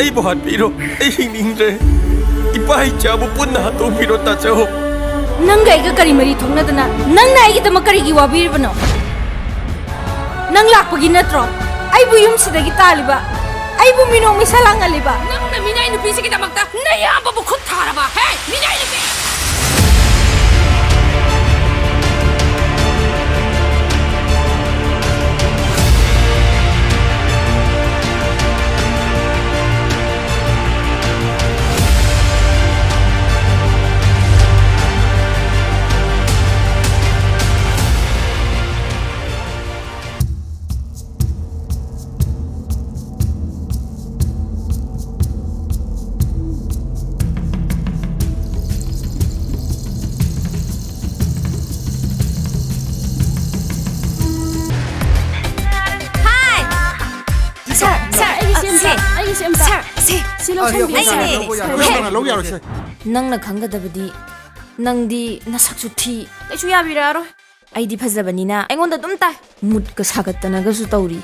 ai buhat piro ai hingre ipai chabu punna to piro ta chao nang gai ga kari mari thongna dana nang nai gi tama kari gi wabir bano nang lakpagi natro ai bu yum sidagi taliba ai bu minong misalang aliba nang na minay nupi sa kita magta nayamba bu khut tharaba hey minay nupi nangna khanggadabadi nangdi nasaksu thi kaisu yabiraro aidi phajabanina aingonda dum tai mut ka sagatana ga su tawri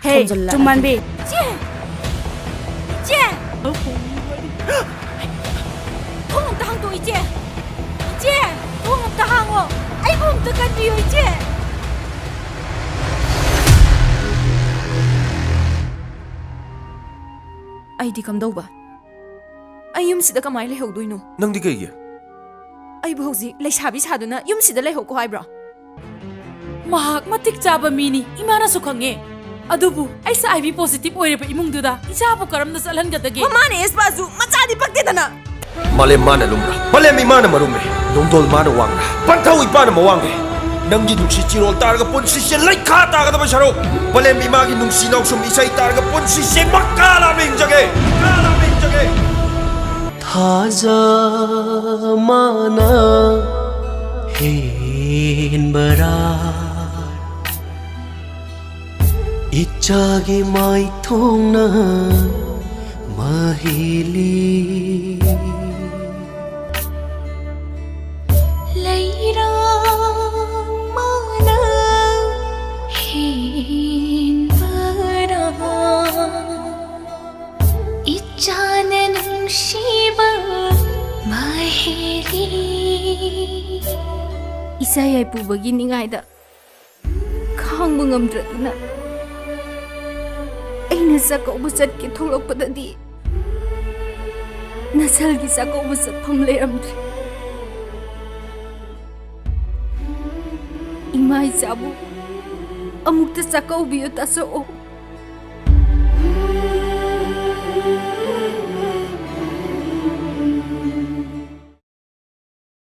hey tumanbe je thong ta hang to je thong ta hango ai bum ta kan biyo je aidi kamdauba ai yum sida kamai le haudoino nang di kai ge ai bu hauji leisabi saduna yum sida le hau ko haibra mahak matik chaba mini imana su khange adubu ai sa IV positive oire ba imung duda ijabu karam na salan gadage mane esbazu machadi pakte dana male mana lumra male mi mana marume dongdol mana wanga pantau ipana mawanga nanggi nungsi chirol targa ponsi se laikha ta ga ba sharo male mi magi nungsi nau sum isai targa ponsi se makala mingjage Thaja mana hen barat Ichagi mai thongna mahili Lairang mana hen barat Ichane nungsiba mahili isai ai pubagi ningai da khang bungam dradna aina sako busat ki tholok padadi nasal gi sako busat pham leramri imai jabu amukta sako biyo taso